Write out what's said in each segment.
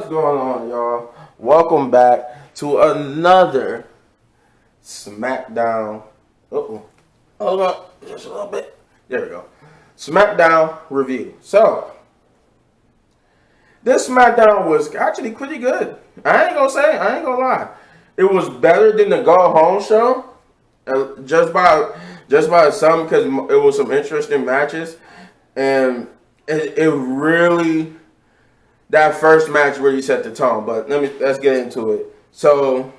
going on, y'all? Welcome back to another Smackdown. Hold up, just a little bit. There we go. Smackdown review. So, this Smackdown was actually pretty good. I ain't gonna lie. It was better than the Go Home show, just by some, because it was some interesting matches, and it really. That first match really set the tone, but let's get into it. So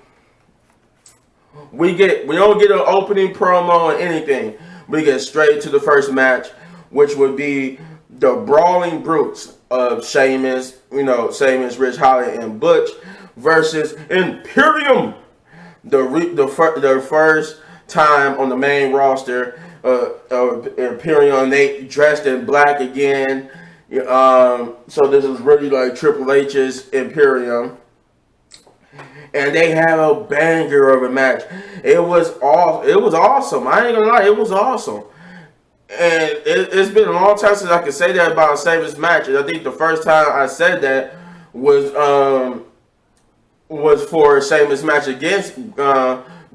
we don't get an opening promo or anything. We get straight to the first match, which would be the Brawling Brutes of Sheamus, Rich Holland, and Butch versus Imperium. The first time on the main roster of Imperium. They dressed in black again. So this is really like Triple H's Imperium, and they have a banger of a match. It was awesome. I ain't gonna lie, it was awesome. And it's been a long time since I could say that about a Sheamus match. And I think the first time I said that was for a Sheamus match against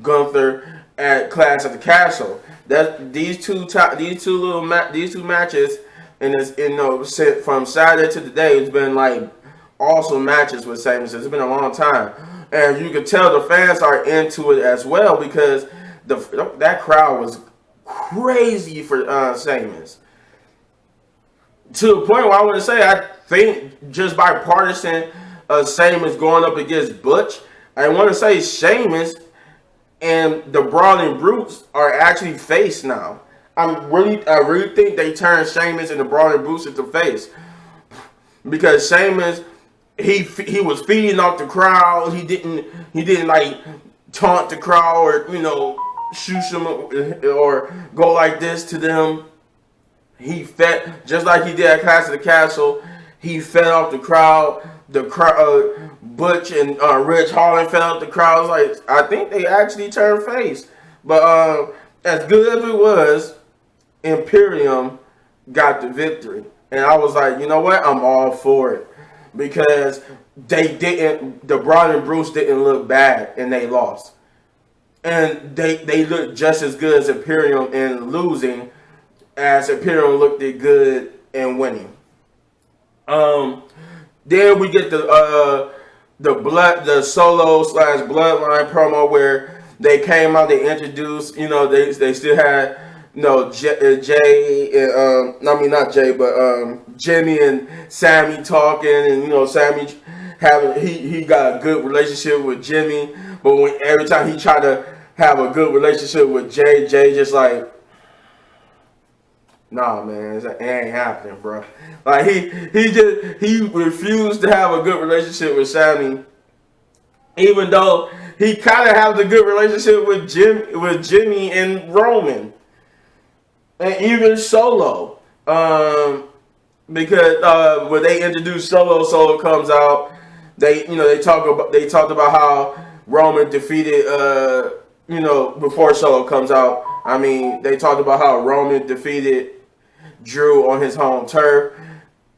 Gunther at Clash at the Castle. These two matches. And it's, from Saturday to today, it's been like awesome matches with Sheamus. It's been a long time. And you can tell the fans are into it as well, because that crowd was crazy for Sheamus. To the point where I want to say, I think just bipartisan Sheamus going up against Butch, I want to say Sheamus and the Brawling Brutes are actually face now. I really think they turned Sheamus and the Brawling Brutes into face, because Sheamus he was feeding off the crowd. He didn't like taunt the crowd or shoot them or go like this to them. He fed, just like he did at Clash of the Castle. He fed off the crowd. Butch and Rich Holland fed off the crowd. Like, I think they actually turned face, but as good as it was, Imperium got the victory, and I was like, you know what? I'm all for it, because the Brawling Brutes didn't look bad, and they lost, and they looked just as good as Imperium in losing as Imperium looked good in winning. Then we get the Solo / Bloodline promo where they came out, they introduced, they still had. Jay, not Jay, but Jimmy and Sammy talking, and Sammy he got a good relationship with Jimmy, but every time he tried to have a good relationship with Jay just like, nah, man, it ain't happening, bro. Like he refused to have a good relationship with Sammy, even though he kind of has a good relationship with Jimmy and Roman. And even Solo, because when they introduced Solo comes out. They talked about how Roman defeated before Solo comes out. I mean, they talked about how Roman defeated Drew on his home turf.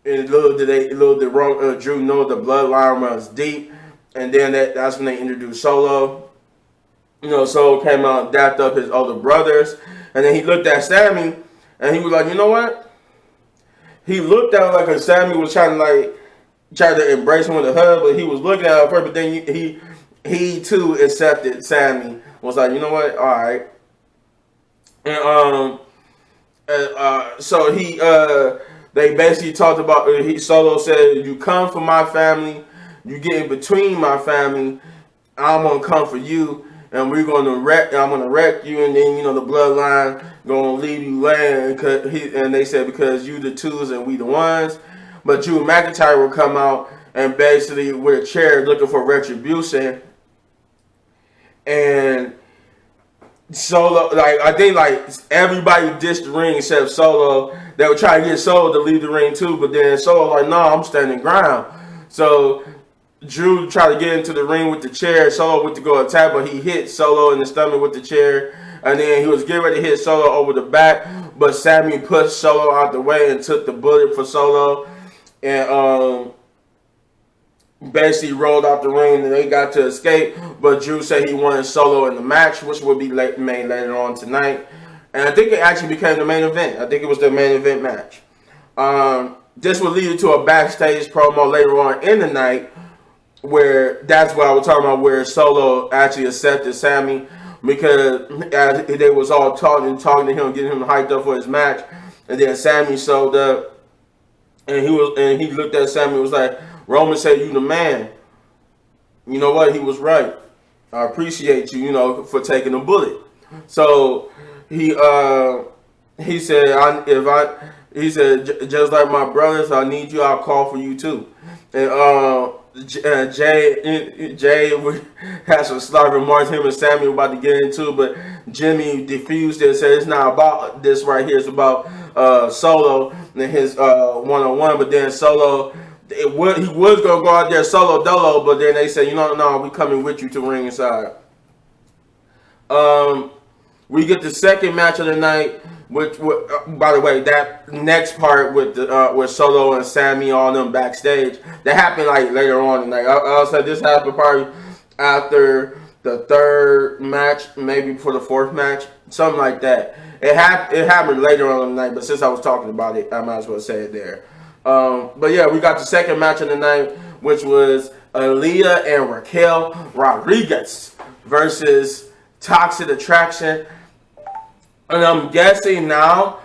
And little did Drew know the bloodline runs deep. And then that's when they introduced Solo. Solo came out and dapped up his older brothers. And then he looked at Sammy, and he was like, you know what? He looked at him like Sammy was trying to embrace him with a hug, but he was looking at him first. But then he too accepted Sammy. Was like, you know what? All right. And so they basically talked about. Solo said, "You come for my family, you get in between my family. I'm gonna come for you." And I'm gonna wreck you, and then the bloodline gonna leave you laying. And they said, because you the twos and we the ones. But Drew McIntyre will come out and basically with a chair looking for retribution. And Solo, I think everybody dished the ring except Solo. They were trying to get Solo to leave the ring too, but then Solo I'm standing ground. So Drew tried to get into the ring with the chair. Solo went to go attack, but he hit Solo in the stomach with the chair. And then he was getting ready to hit Solo over the back, but Sammy pushed Solo out the way and took the bullet for Solo. And basically rolled out the ring and they got to escape. But Drew said he wanted Solo in the match, which will be made later on tonight. And I think it actually became the main event. I think it was the main event match. This will lead to a backstage promo later on in the night, where that's what I was talking about, where Solo actually accepted Sammy because they was all talking to him, getting him hyped up for his match, and then Sammy showed up, and he looked at Sammy and was like, "Roman said you the man. You know what? He was right. I appreciate you, for taking a bullet." So he said, he said, "Just like my brothers, I need you. I'll call for you too." And Jay has some slight remarks him and Sammy about to get into, but Jimmy diffused it and said it's not about this right here. It's about Solo and his one-on-one. But then Solo, he was going to go out there solo dolo, but then they said, no, we coming with you to ringside. We get the second match of the night, which by the way, that next part with Solo and Sammy on them backstage, that happened like later on tonight. I'll say this happened probably after the third match, maybe before the fourth match, something like that. It happened later on in the night, but since I was talking about it, I might as well say it there. But yeah, we got the second match of the night, which was Aaliyah and Raquel Rodriguez versus Toxic Attraction. And I'm guessing now,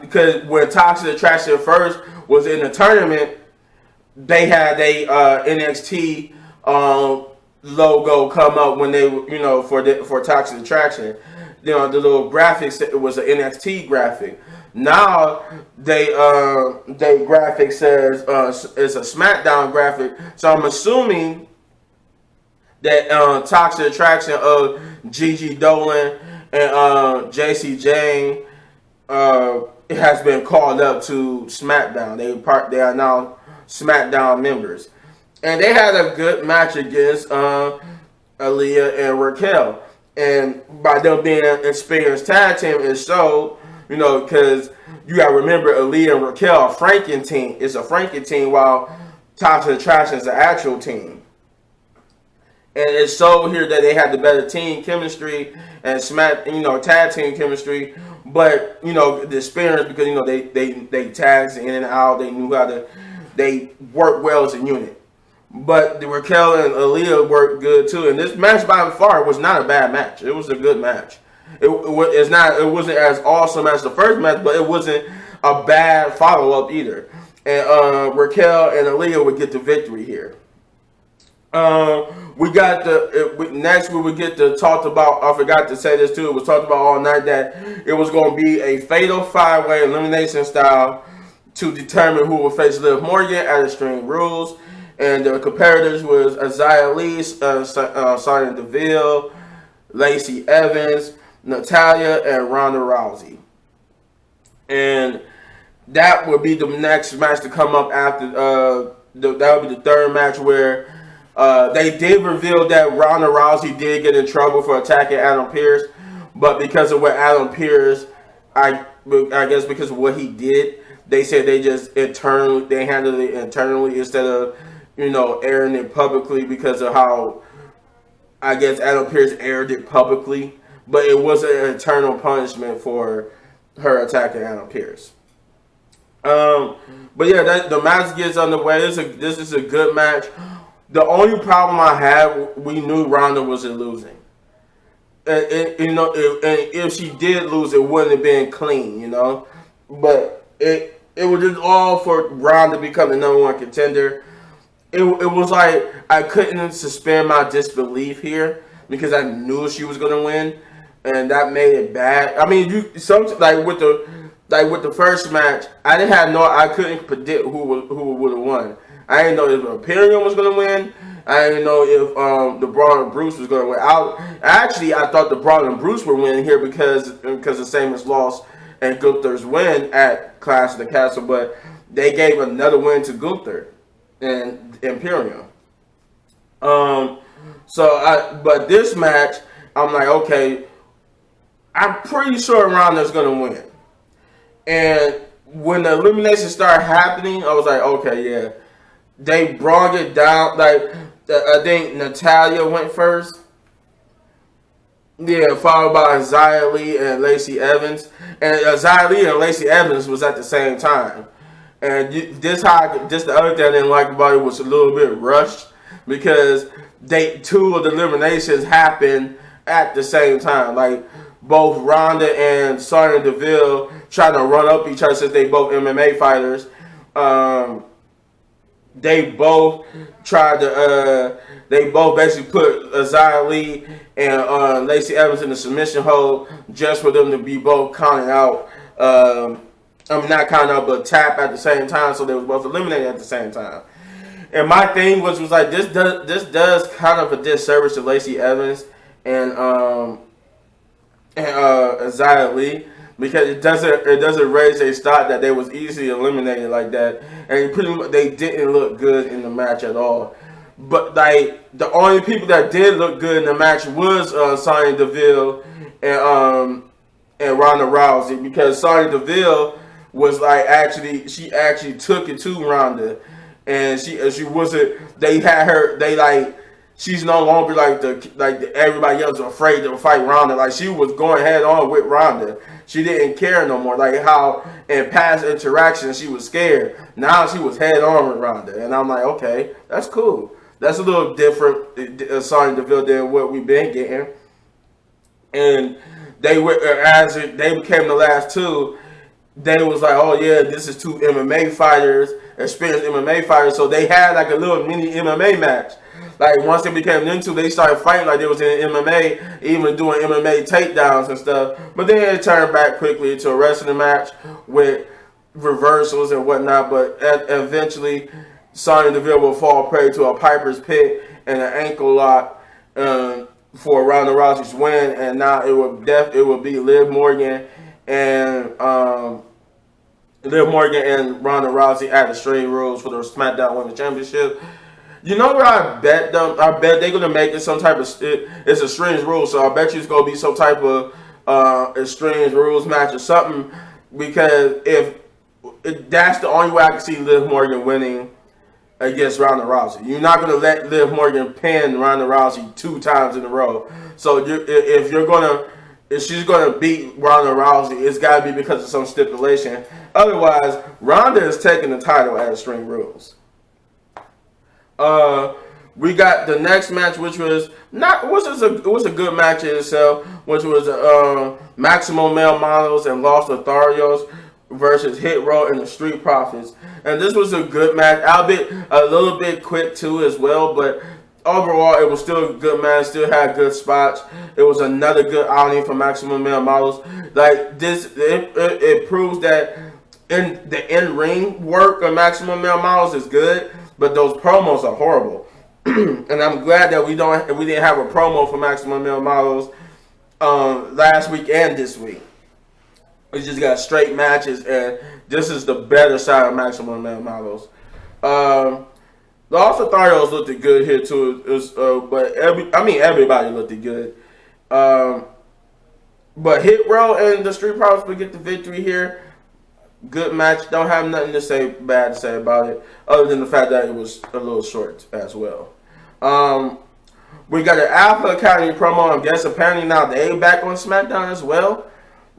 because when Toxic Attraction first was in the tournament, they had a NXT logo come up when they, for Toxic Attraction. The little graphics, it was an NXT graphic. Now they graphic says it's a Smackdown graphic. So I'm assuming that Toxic Attraction of Gigi Dolan and JC Jane has been called up to SmackDown. They are now SmackDown members, and they had a good match against Aaliyah and Raquel. And by them being an experienced tag team, it showed, because you got to remember Aaliyah and Raquel are Franken team. It's a Franken team, while Toxic Attraction is an actual team. And it showed here that they had the better team chemistry and tag team chemistry. But, the experience, because, they tagged in and out. They knew they worked well as a unit. But the Raquel and Aaliyah worked good too. And this match by far was not a bad match. It was a good match. It wasn't as awesome as the first match, but it wasn't a bad follow-up either. And Raquel and Aaliyah would get the victory here. Next we would get to talk about, I forgot to say this too, it was talked about all night that it was going to be a fatal 5-way elimination style to determine who will face Liv Morgan at Extreme Rules. And the competitors was Isaiah Lee, Sonya Deville, Lacey Evans, Natalya, and Ronda Rousey. And that would be the next match to come up after. That would be the third match where they did reveal that Ronda Rousey did get in trouble for attacking Adam Pearce, but because of what Adam Pearce, I guess because of what he did, they said they handled it internally instead of airing it publicly, because of how, I guess, Adam Pearce aired it publicly. But it was an internal punishment for her attacking Adam Pearce. But yeah, the match gets underway. This is a good match. The only problem I had, we knew Ronda wasn't losing. And if she did lose, it wouldn't have been clean, But it was just all for Ronda to become the number one contender. It was like I couldn't suspend my disbelief here because I knew she was gonna win, and that made it bad. I mean, with the first match, I couldn't predict who would have won. I didn't know if Imperium was gonna win. I didn't know if the Braun and Bruce was gonna win. I thought the Braun and Bruce were winning here because of Sheamus lost and Gunther's win at Clash of the Castle, but they gave another win to Gunther and Imperium. But this match, I'm like, okay, I'm pretty sure Ronda's gonna win. And when the elimination started happening, I was like, okay, yeah, they brought it down. Like I think Natalia went first. Yeah, followed by Xia Li and Lacey Evans, and Xia Li and Lacey Evans was at the same time. And this the other thing I didn't like about it was a little bit rushed because two of the eliminations happened at the same time. Like both Ronda and Sonya Deville trying to run up each other since they both MMA fighters. They both tried to. They both basically put Xia Li and Lacey Evans in the submission hold just for them to be both counted out. I'm not counting out, but tap at the same time, so they was both eliminated at the same time. And my thing was like this does kind of a disservice to Lacey Evans and Xia Li because it doesn't raise a stock that they was easily eliminated like that, and pretty much they didn't look good in the match at all. But like the only people that did look good in the match was Sonya Deville and Ronda Rousey because Sonya Deville was like she actually took it to Ronda, and she wasn't. They had her. They like she's no longer like everybody else was afraid to fight Ronda. Like she was going head on with Ronda. She didn't care no more. Like how in past interactions she was scared. Now she was head on with Ronda, and I'm like, okay, that's cool. That's a little different, Sonya Deville, than what we've been getting. And they were as they became the last two. They was like, oh yeah, this is two MMA fighters, experienced MMA fighters. So they had like a little mini MMA match. Like once they became into, they started fighting like they was in MMA, even doing MMA takedowns and stuff. But then it turned back quickly to a wrestling match with reversals and whatnot. But eventually, Sonya Deville will fall prey to a Piper's Pit and an ankle lock for Ronda Rousey's win. And now it will be Liv Morgan and Ronda Rousey at the Extreme Rules for the Smackdown Women's Championship. You know where I bet them? I bet they're gonna make it some type of. It's a Extreme Rules, so I bet you it's gonna be some type of Extreme Rules match or something. Because if that's the only way I can see Liv Morgan winning against Ronda Rousey. You're not gonna let Liv Morgan pin Ronda Rousey 2 times in a row. So if she's gonna beat Ronda Rousey, it's gotta be because of some stipulation. Otherwise, Ronda is taking the title at Extreme Rules. We got the next match, which was a good match in itself, which was Maximum Male Models and Los Lotharios versus Hit Row and the Street Profits. And this was a good match, albeit a little bit quick too as well, but overall it was still a good match, still had good spots. It was another good outing for Maximum Male Models. Like this, it proves that in-ring work of Maximum Male Models is good, but those promos are horrible. And I'm glad that we didn't have a promo for Maximum Male Models last week and this week. We just got straight matches, and this is the better side of Maximum Male Models. The Lotharios looked good here too. But everybody looked good. But Hit Row and the Street Profits will get the victory here. Good match. Don't have nothing bad to say about it, other than the fact that it was a little short as well. We got an Alpha Academy promo. I guess apparently now they back on SmackDown as well.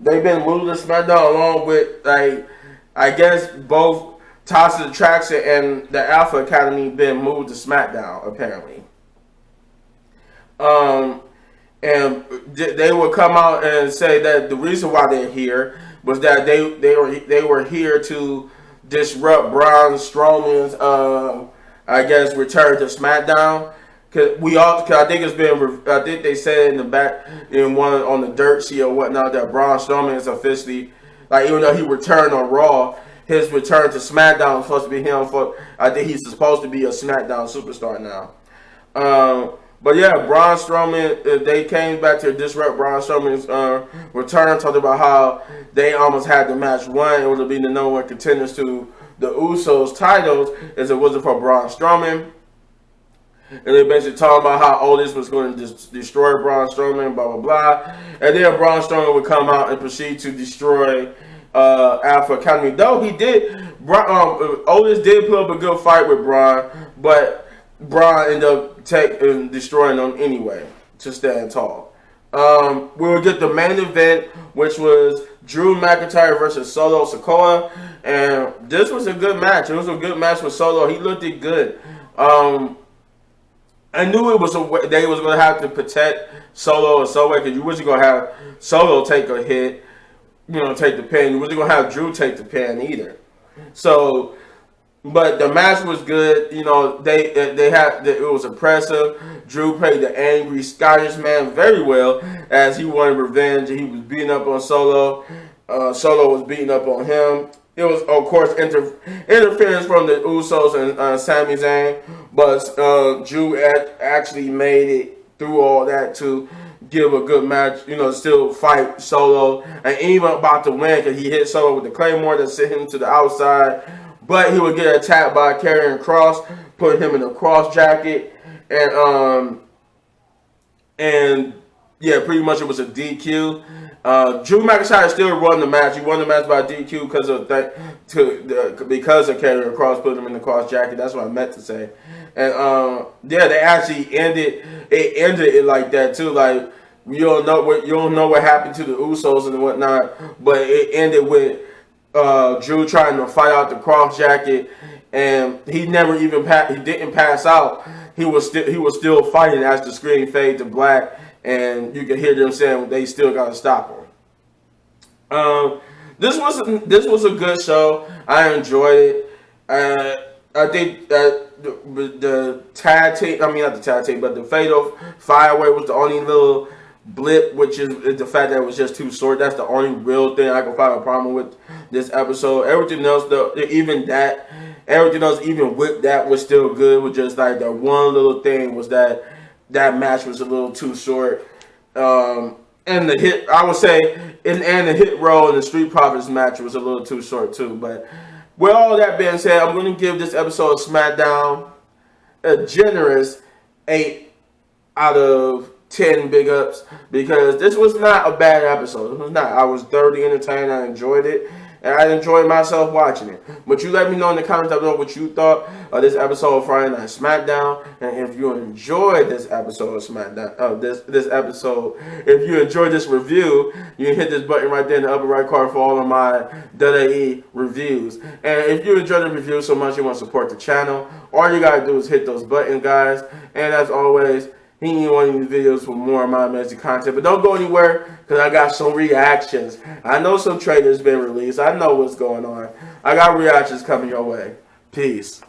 They've been moved to SmackDown along with, like, I guess both Tasha Attraction and the Alpha Academy been moved to SmackDown apparently. And they will come out and say that the reason why they're here was that they were here to disrupt Braun Strowman's I guess return to SmackDown. Cause I think they said in the back in one on the dirt sheet or whatnot that Braun Strowman is officially, like, even though he returned on Raw, his return to SmackDown was supposed to be him for. I think he's supposed to be a SmackDown superstar now. But yeah, Braun Strowman, they came back to disrupt Braun Strowman's return, talking about how they almost had the match won. It would have been the number one contenders to the Usos titles as it wasn't for Braun Strowman. And they basically talking about how Otis was going to destroy Braun Strowman, blah, blah, blah. And then Braun Strowman would come out and proceed to destroy Alpha Academy. Though he did, Otis did put up a good fight with Braun, but Braun ended up destroying him anyway to stand tall. We will get the main event, which was Drew McIntyre versus Solo Sikoa, and this was a good match. It was a good match with Solo. He looked it good. I knew it was they was going to have to protect Solo in some way, because you wasn't going to have Solo take a hit, take the pin. You wasn't going to have Drew take the pin either. So, but the match was good. It was impressive. Drew played the angry Scottish man very well, as he wanted revenge. He was beating up on Solo. Solo was beating up on him. It was, of course, interference from the Usos and Sami Zayn, but Drew actually made it through all that to give a good match, still fight Solo, and even about to win, because he hit Solo with the Claymore that sent him to the outside, but he would get attacked by Karrion Kross, put him in a cross jacket, and yeah, pretty much it was a DQ. Drew McIntyre still won the match. He won the match by DQ because of Karrion Kross putting him in the cross jacket. That's what I meant to say. And yeah, they actually ended it like that too. Like, you don't know what happened to the Usos and whatnot, but it ended with Drew trying to fight out the cross jacket, and he never even he didn't pass out. He was still fighting as the screen faded to black, and you can hear them saying they still gotta stop him. This was a good show. I enjoyed it. I think that the tag team, not the tag team, but the Fatal Five-Way was the only little blip, which is the fact that it was just too short. That's the only real thing I can find a problem with this episode. Everything else, everything else, even with that, was still good. With just like the one little thing was that match was a little too short. And the hit, I would say, and the hit roll and the Street Profits match was a little too short too. But with all that being said, I'm going to give this episode of SmackDown a generous 8 out of 10 big ups, because this was not a bad episode. It was not. I was thoroughly entertained. I enjoyed it, and I enjoyed myself watching it. But you let me know in the comments down below what you thought of this episode of Friday Night SmackDown, and if you enjoyed this episode of SmackDown, this episode, if you enjoyed this review, you can hit this button right there in the upper right corner for all of my WWE reviews. And if you enjoyed the review so much you want to support the channel, all you gotta do is hit those buttons, guys. And as always, hit me one of these videos for more of my amazing content. But don't go anywhere, because I got some reactions. I know some trailers been released. I know what's going on. I got reactions coming your way. Peace.